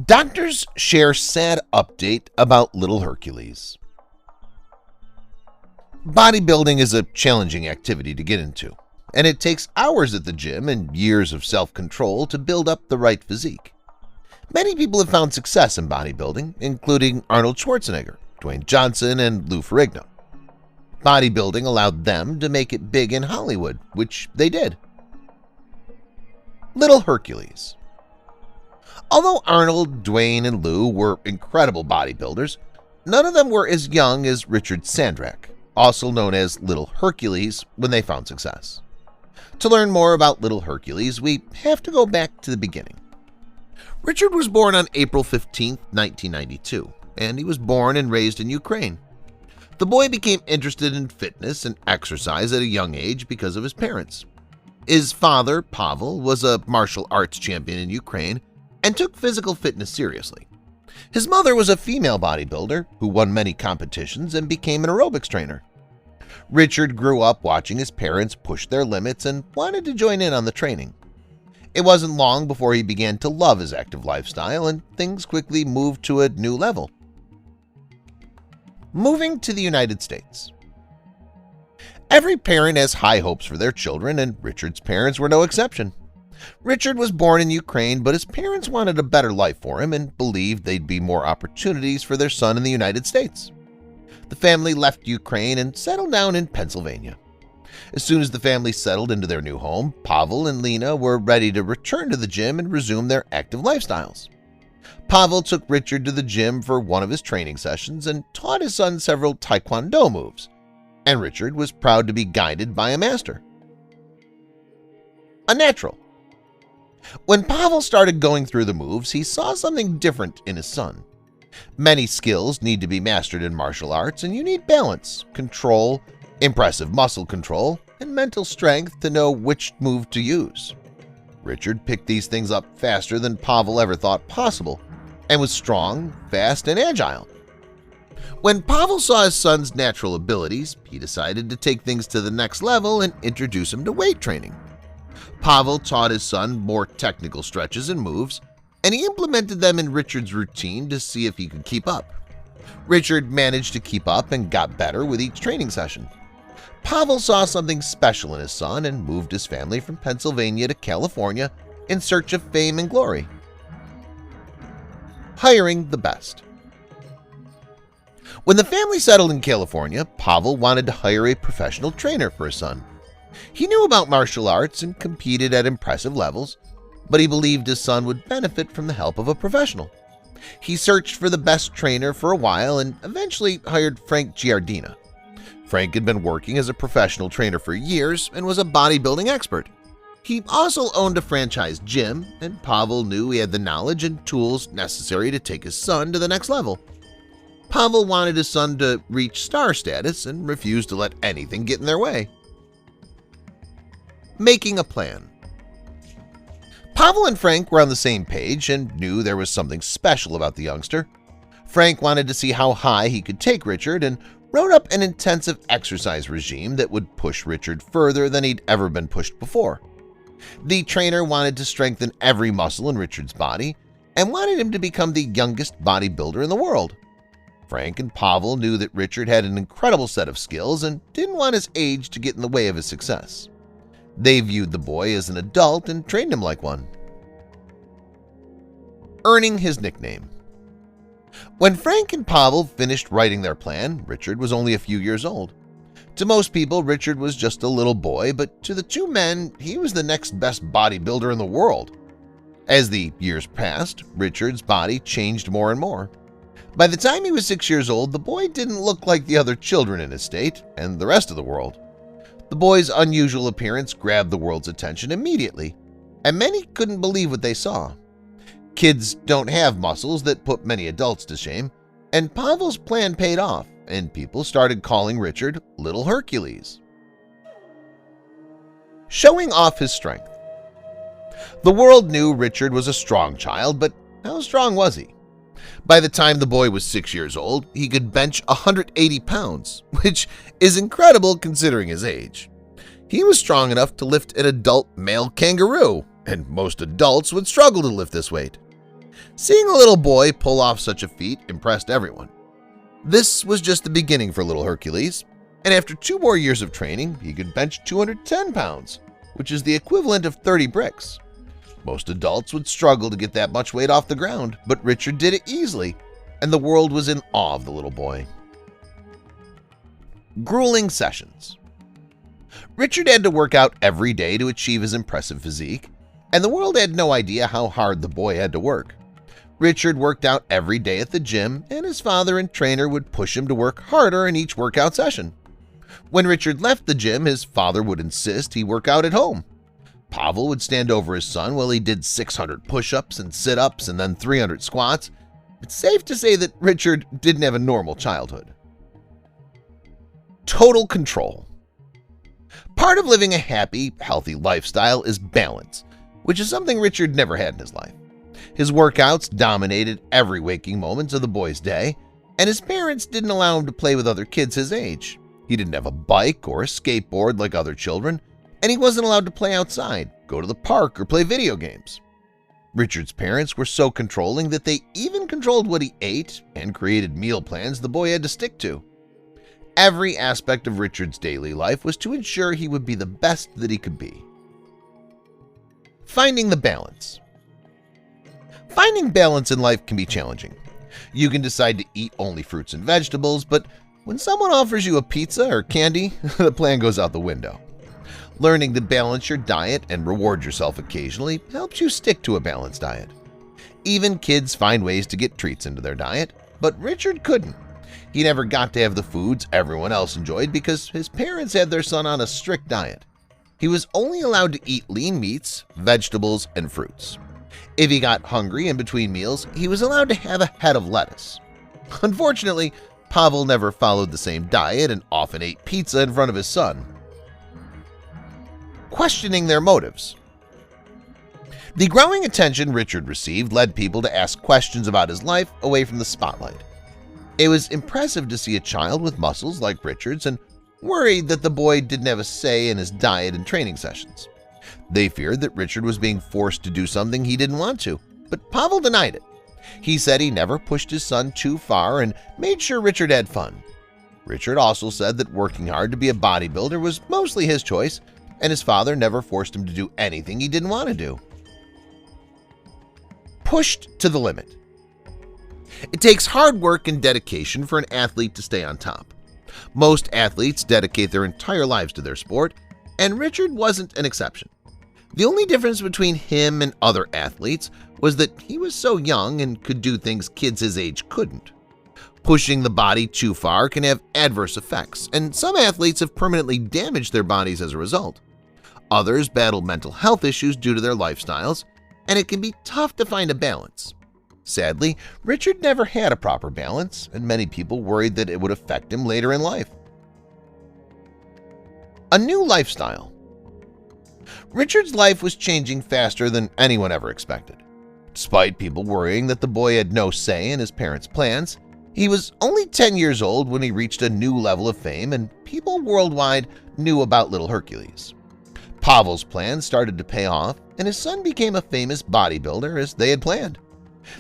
Doctors share sad update about little Hercules. Bodybuilding is a challenging activity to get into, and it takes hours at the gym and years of self-control to build up the right physique. Many people have found success in bodybuilding, including Arnold Schwarzenegger, Dwayne Johnson, and Lou Ferrigno. Bodybuilding allowed them to make it big in Hollywood, which they did. Little Hercules. Although Arnold, Dwayne, and Lou were incredible bodybuilders, none of them were as young as Richard Sandrak, also known as Little Hercules, when they found success. To learn more about Little Hercules, we have to go back to the beginning. Richard was born on April 15, 1992, and he was born and raised in Ukraine. The boy became interested in fitness and exercise at a young age because of his parents. His father, Pavel, was a martial arts champion in Ukraine and took physical fitness seriously. His mother was a female bodybuilder who won many competitions and became an aerobics trainer. Richard grew up watching his parents push their limits and wanted to join in on the training. It wasn't long before he began to love his active lifestyle, and things quickly moved to a new level. Moving to the United States. Every parent has high hopes for their children, and Richard's parents were no exception. Richard was born in Ukraine, but his parents wanted a better life for him and believed there'd be more opportunities for their son in the United States. The family left Ukraine and settled down in Pennsylvania. As soon as the family settled into their new home, Pavel and Lena were ready to return to the gym and resume their active lifestyles. Pavel took Richard to the gym for one of his training sessions and taught his son several taekwondo moves, and Richard was proud to be guided by a master. A natural. When Pavel started going through the moves, he saw something different in his son. Many skills need to be mastered in martial arts, and you need balance, control, impressive muscle control, and mental strength to know which move to use. Richard picked these things up faster than Pavel ever thought possible, and was strong, fast, and agile. When Pavel saw his son's natural abilities, he decided to take things to the next level and introduce him to weight training. Pavel taught his son more technical stretches and moves, and he implemented them in Richard's routine to see if he could keep up. Richard managed to keep up and got better with each training session. Pavel saw something special in his son and moved his family from Pennsylvania to California in search of fame and glory. Hiring the best. When the family settled in California, Pavel wanted to hire a professional trainer for his son. He knew about martial arts and competed at impressive levels, but he believed his son would benefit from the help of a professional. He searched for the best trainer for a while and eventually hired Frank Giardina. Frank had been working as a professional trainer for years and was a bodybuilding expert. He also owned a franchise gym, and Pavel knew he had the knowledge and tools necessary to take his son to the next level. Pavel wanted his son to reach star status and refused to let anything get in their way. Making a plan. Pavel and Frank were on the same page and knew there was something special about the youngster. Frank wanted to see how high he could take Richard and wrote up an intensive exercise regime that would push Richard further than he'd ever been pushed before. The trainer wanted to strengthen every muscle in Richard's body and wanted him to become the youngest bodybuilder in the world. Frank and Pavel knew that Richard had an incredible set of skills and didn't want his age to get in the way of his success. They viewed the boy as an adult and trained him like one. Earning his nickname. When Frank and Pavel finished writing their plan, Richard was only a few years old. To most people, Richard was just a little boy, but to the two men, he was the next best bodybuilder in the world. As the years passed, Richard's body changed more and more. By the time he was 6 years old, the boy didn't look like the other children in his state and the rest of the world. The boy's unusual appearance grabbed the world's attention immediately, and many couldn't believe what they saw. Kids don't have muscles that put many adults to shame, and Pavel's plan paid off, and people started calling Richard Little Hercules. Showing off his strength. The world knew Richard was a strong child, but how strong was he? By the time the boy was 6 years old, he could bench 180 pounds, which is incredible considering his age. He was strong enough to lift an adult male kangaroo, and most adults would struggle to lift this weight. Seeing a little boy pull off such a feat impressed everyone. This was just the beginning for little Hercules, and after 2 more years of training, he could bench 210 pounds, which is the equivalent of 30 bricks. Most adults would struggle to get that much weight off the ground, but Richard did it easily, and the world was in awe of the little boy. Grueling sessions. Richard had to work out every day to achieve his impressive physique, and the world had no idea how hard the boy had to work. Richard worked out every day at the gym, and his father and trainer would push him to work harder in each workout session. When Richard left the gym, his father would insist he work out at home. Pavel would stand over his son while he did 600 push-ups and sit-ups and then 300 squats. It's safe to say that Richard didn't have a normal childhood. Total control. Part of living a happy, healthy lifestyle is balance, which is something Richard never had in his life. His workouts dominated every waking moment of the boy's day, and his parents didn't allow him to play with other kids his age. He didn't have a bike or a skateboard like other children, and he wasn't allowed to play outside, go to the park, or play video games. Richard's parents were so controlling that they even controlled what he ate and created meal plans the boy had to stick to. Every aspect of Richard's daily life was to ensure he would be the best that he could be. Finding the balance. Finding balance in life can be challenging. You can decide to eat only fruits and vegetables, but when someone offers you a pizza or candy, the plan goes out the window. Learning to balance your diet and reward yourself occasionally helps you stick to a balanced diet. Even kids find ways to get treats into their diet, but Richard couldn't. He never got to have the foods everyone else enjoyed because his parents had their son on a strict diet. He was only allowed to eat lean meats, vegetables, and fruits. If he got hungry in between meals, he was allowed to have a head of lettuce. Unfortunately, Pavel never followed the same diet and often ate pizza in front of his son. Questioning their motives. The growing attention Richard received led people to ask questions about his life away from the spotlight. It was impressive to see a child with muscles like Richard's and worried that the boy didn't have a say in his diet and training sessions. They feared that Richard was being forced to do something he didn't want to, but Pavel denied it. He said he never pushed his son too far and made sure Richard had fun. Richard also said that working hard to be a bodybuilder was mostly his choice, and his father never forced him to do anything he didn't want to do. Pushed to the limit. It takes hard work and dedication for an athlete to stay on top. Most athletes dedicate their entire lives to their sport, and Richard wasn't an exception. The only difference between him and other athletes was that he was so young and could do things kids his age couldn't. Pushing the body too far can have adverse effects, and some athletes have permanently damaged their bodies as a result. Others battle mental health issues due to their lifestyles, and it can be tough to find a balance. Sadly, Richard never had a proper balance, and many people worried that it would affect him later in life. A new lifestyle. Richard's life was changing faster than anyone ever expected. Despite people worrying that the boy had no say in his parents' plans, he was only 10 years old when he reached a new level of fame, and people worldwide knew about little Hercules. Pavel's plan started to pay off, and his son became a famous bodybuilder as they had planned.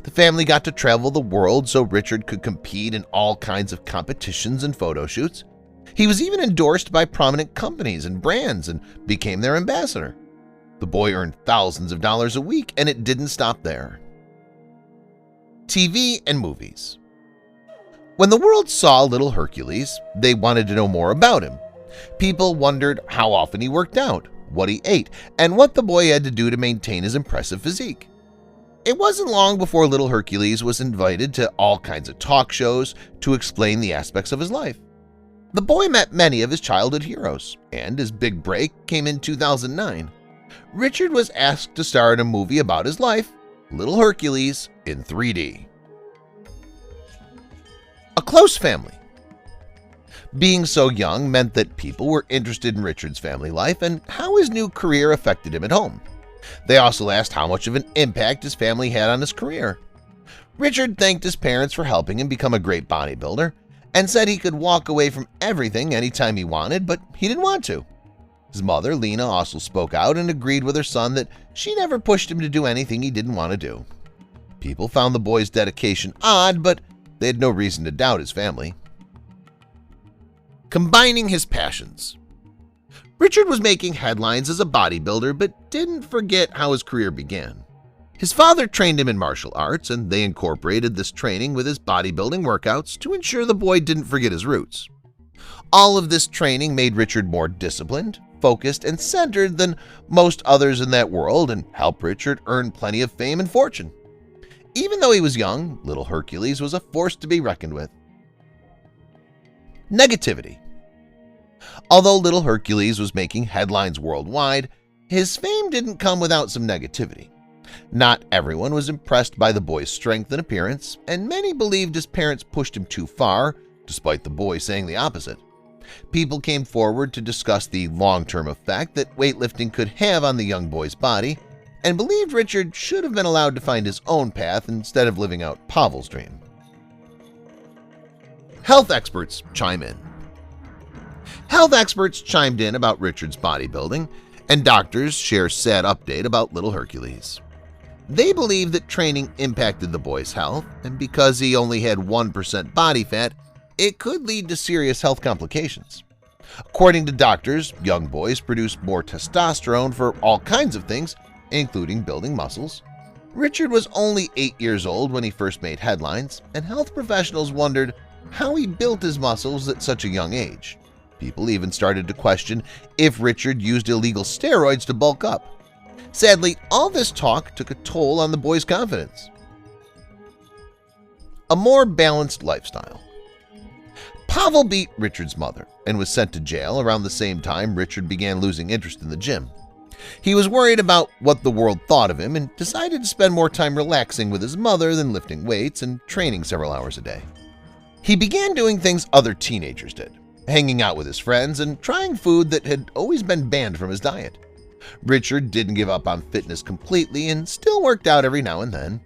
The family got to travel the world so Richard could compete in all kinds of competitions and photo shoots. He was even endorsed by prominent companies and brands and became their ambassador. The boy earned thousands of dollars a week, and it didn't stop there. TV and movies. When the world saw little Hercules, they wanted to know more about him. People wondered how often he worked out, what he ate, and what the boy had to do to maintain his impressive physique. It wasn't long before little Hercules was invited to all kinds of talk shows to explain the aspects of his life. The boy met many of his childhood heroes, and his big break came in 2009. Richard was asked to star in a movie about his life, Little Hercules, in 3D. A close family. Being so young meant that people were interested in Richard's family life and how his new career affected him at home. They also asked how much of an impact his family had on his career. Richard thanked his parents for helping him become a great bodybuilder and said he could walk away from everything anytime he wanted, but he didn't want to. His mother, Lena, also spoke out and agreed with her son that she never pushed him to do anything he didn't want to do. People found the boy's dedication odd, but they had no reason to doubt his family. Combining his passions. Richard was making headlines as a bodybuilder, but didn't forget how his career began. His father trained him in martial arts, and they incorporated this training with his bodybuilding workouts to ensure the boy didn't forget his roots. All of this training made Richard more disciplined, focused, and centered than most others in that world and helped Richard earn plenty of fame and fortune. Even though he was young, little Hercules was a force to be reckoned with. Negativity. Although little Hercules was making headlines worldwide, his fame didn't come without some negativity. Not everyone was impressed by the boy's strength and appearance, and many believed his parents pushed him too far, despite the boy saying the opposite. People came forward to discuss the long-term effect that weightlifting could have on the young boy's body, and believed Richard should have been allowed to find his own path instead of living out Pavel's dream. Health experts chime in. Health experts chimed in about Richard's bodybuilding, and doctors share sad update about little Hercules. They believe that training impacted the boy's health, and because he only had 1% body fat, it could lead to serious health complications. According to doctors, young boys produce more testosterone for all kinds of things, including building muscles. Richard was only 8 years old when he first made headlines, and health professionals wondered how he built his muscles at such a young age. People even started to question if Richard used illegal steroids to bulk up. Sadly, all this talk took a toll on the boy's confidence. A more balanced lifestyle. Pavel beat Richard's mother and was sent to jail around the same time Richard began losing interest in the gym. He was worried about what the world thought of him and decided to spend more time relaxing with his mother than lifting weights and training several hours a day. He began doing things other teenagers did, hanging out with his friends and trying food that had always been banned from his diet. Richard didn't give up on fitness completely and still worked out every now and then.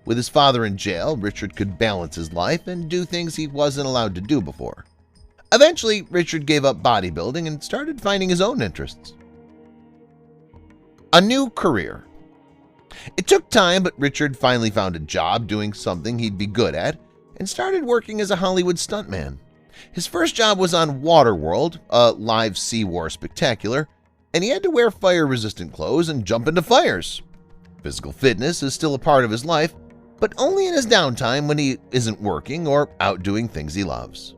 With his father in jail, Richard could balance his life and do things he wasn't allowed to do before. Eventually, Richard gave up bodybuilding and started finding his own interests. A new career. It took time, but Richard finally found a job doing something he'd be good at and started working as a Hollywood stuntman. His first job was on Waterworld, a live Sea War spectacular, and he had to wear fire-resistant clothes and jump into fires. Physical fitness is still a part of his life, but only in his downtime when he isn't working or out doing things he loves.